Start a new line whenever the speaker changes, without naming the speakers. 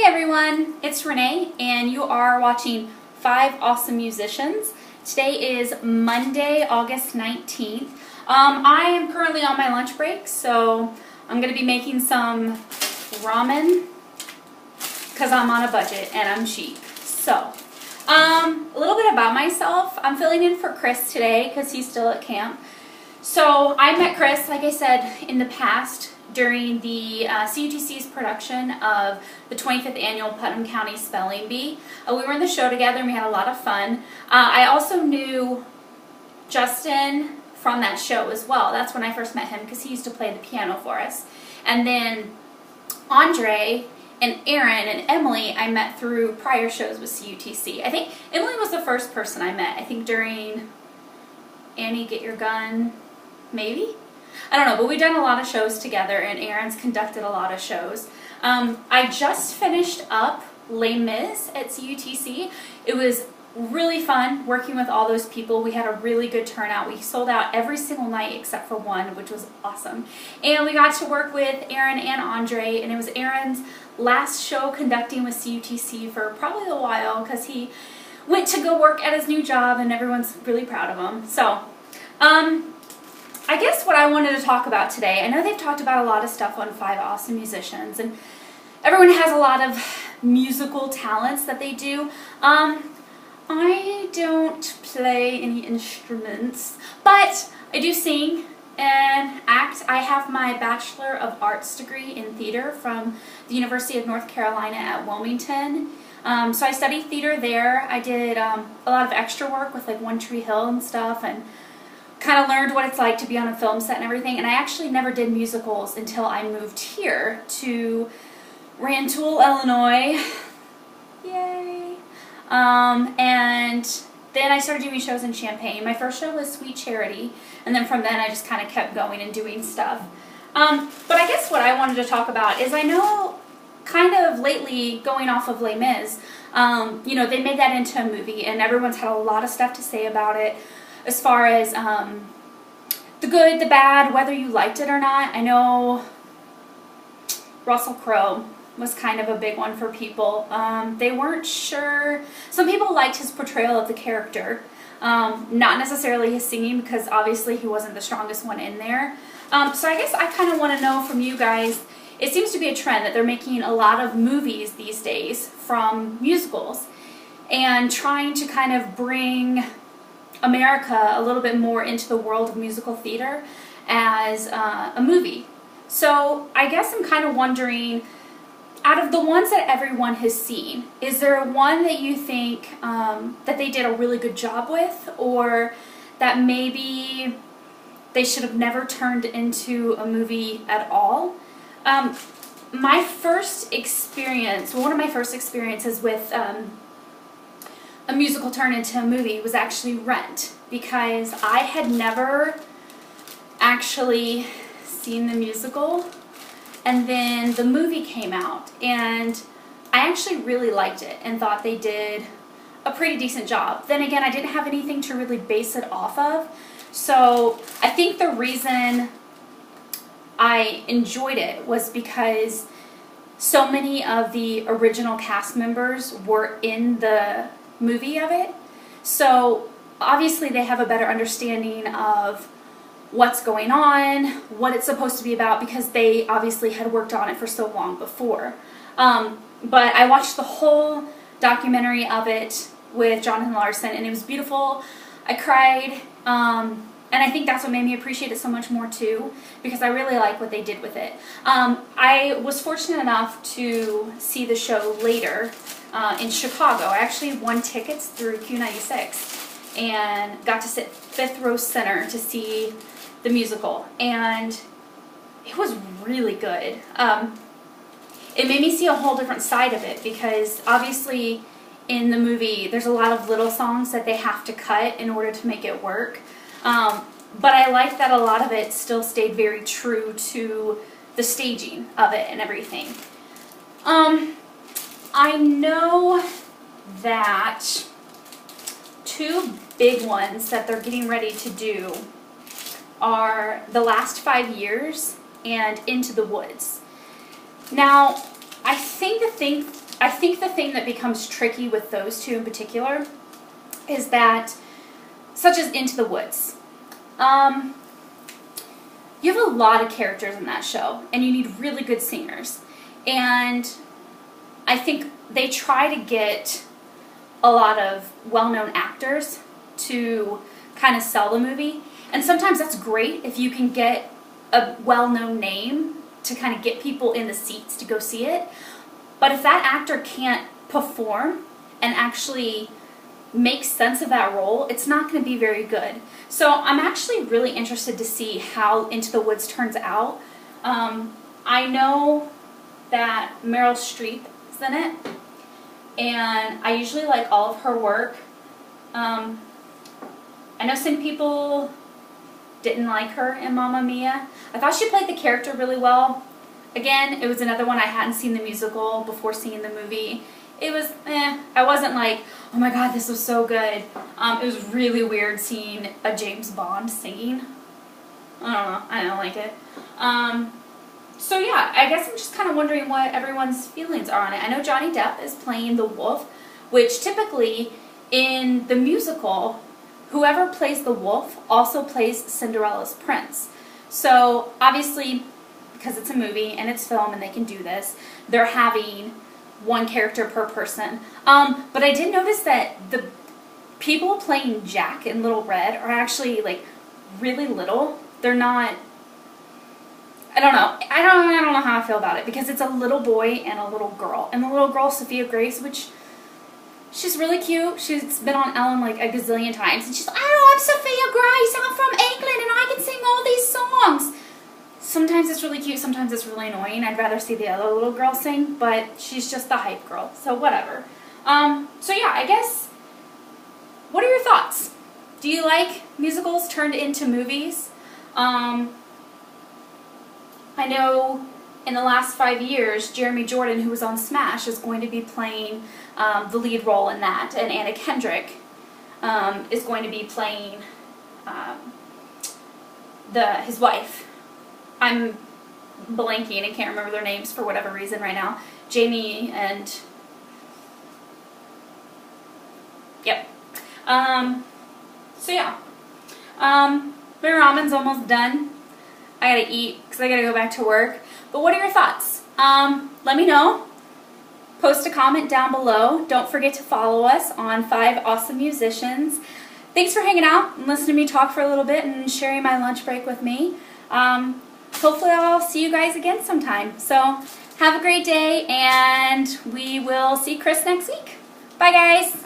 Hey everyone, it's Renee and you are watching 5 Awesome Musicians. Today is Monday, August 19th. I am currently on my lunch break, so I'm going to be making some ramen because I'm on a budget and I'm cheap. So, a little bit about myself. I'm filling in for Chris today because he's still at camp. So I met Chris, like I said, in the past during the CUTC's production of the 25th Annual Putnam County Spelling Bee. We were in the show together and we had a lot of fun. I also knew Justin from that show as well. That's when I first met him because he used to play the piano for us. And then Andre and Aaron and Emily I met through prior shows with CUTC. I think Emily was the first person I met. I think during Annie Get Your Gun, maybe? I don't know, but we've done a lot of shows together and Aaron's conducted a lot of shows. I just finished up Les Mis at CUTC. It was really fun working with all those people. We had a really good turnout. We sold out every single night except for one, which was awesome. And we got to work with Aaron and Andre, and it was Aaron's last show conducting with CUTC for probably a while because he went to go work at his new job and everyone's really proud of him. So, I guess what I wanted to talk about today, I know they've talked about a lot of stuff on 5 Awesome Musicians, and everyone has a lot of musical talents that they do. I don't play any instruments, but I do sing and act. I have my Bachelor of Arts degree in theater from the University of North Carolina at Wilmington. So I studied theater there. I did a lot of extra work with like One Tree Hill and stuff, and kind of learned what it's like to be on a film set and everything. And I actually never did musicals until I moved here to Rantoul, Illinois. Yay! And then I started doing shows in Champaign. My first show was Sweet Charity, and then from then I just kind of kept going and doing stuff. But I guess what I wanted to talk about is I know kind of lately, going off of Les Mis, you know, they made that into a movie and everyone's had a lot of stuff to say about it. As far as the good, the bad, whether you liked it or not. I know Russell Crowe was kind of a big one for people. They weren't sure. Some people liked his portrayal of the character, not necessarily his singing because obviously he wasn't the strongest one in there. So I guess I kind of want to know from you guys, it seems to be a trend that they're making a lot of movies these days from musicals and trying to kind of bring America a little bit more into the world of musical theater as a movie. So I guess I'm kind of wondering, out of the ones that everyone has seen, is there one that you think that they did a really good job with, or that maybe they should have never turned into a movie at all? My first experience, one of my first experiences with a musical turn into a movie was actually Rent, because I had never actually seen the musical, and then the movie came out and I actually really liked it and thought they did a pretty decent job. Then again, I didn't have anything to really base it off of, so I think the reason I enjoyed it was because so many of the original cast members were in the movie of it, so obviously they have a better understanding of what's going on, what it's supposed to be about, because they obviously had worked on it for so long before. But I watched the whole documentary of it with Jonathan Larson and it was beautiful. I cried, and I think that's what made me appreciate it so much more too, because I really like what they did with it. I was fortunate enough to see the show later in Chicago. I actually won tickets through Q96 and got to sit 5th row center to see the musical, and it was really good. It made me see a whole different side of it, because obviously in the movie there's a lot of little songs that they have to cut in order to make it work. But I like that a lot of it still stayed very true to the staging of it and everything. I know that 2 big ones that they're getting ready to do are The Last 5 Years and Into the Woods. Now, I think I think the thing that becomes tricky with those two in particular is that, such as Into the Woods, you have a lot of characters in that show, and you need really good singers. And I think they try to get a lot of well-known actors to kind of sell the movie. And sometimes that's great if you can get a well-known name to kind of get people in the seats to go see it. But if that actor can't perform and actually make sense of that role, it's not going to be very good. So I'm actually really interested to see how Into the Woods turns out. I know that Meryl Streep is in it, and I usually like all of her work. I know some people didn't like her in Mamma Mia. I thought she played the character really well. Again, it was another one I hadn't seen the musical before seeing the movie. It was, I wasn't like, oh my god, this was so good. It was really weird seeing a James Bond singing. I don't know, I don't like it. So yeah, I guess I'm just kind of wondering what everyone's feelings are on it. I know Johnny Depp is playing the wolf, which typically in the musical, whoever plays the wolf also plays Cinderella's prince. So obviously, because it's a movie and it's film and they can do this, they're having one character per person. But I did notice that the people playing Jack in Little Red are actually like really little. They're not, I don't know. I don't know how I feel about it, because it's a little boy and a little girl. And the little girl, Sophia Grace, which she's really cute. She's been on Ellen like a gazillion times. And she's like, oh, I'm Sophia Grace. I'm from England and I can sing all these songs. Sometimes it's really cute. Sometimes it's really annoying. I'd rather see the other little girl sing, but she's just the hype girl. So whatever. So yeah, I guess, what are your thoughts? Do you like musicals turned into movies? I know in the last 5 years, Jeremy Jordan, who was on Smash, is going to be playing the lead role in that, and Anna Kendrick is going to be playing his wife. I'm blanking and can't remember their names for whatever reason right now. Jamie and... Yep. So yeah. My ramen's almost done. I gotta eat because I gotta go back to work. But what are your thoughts? Let me know. Post a comment down below. Don't forget to follow us on Five Awesome Musicians. Thanks for hanging out and listening to me talk for a little bit and sharing my lunch break with me. Hopefully I'll see you guys again sometime. So have a great day, and we will see Chris next week. Bye guys.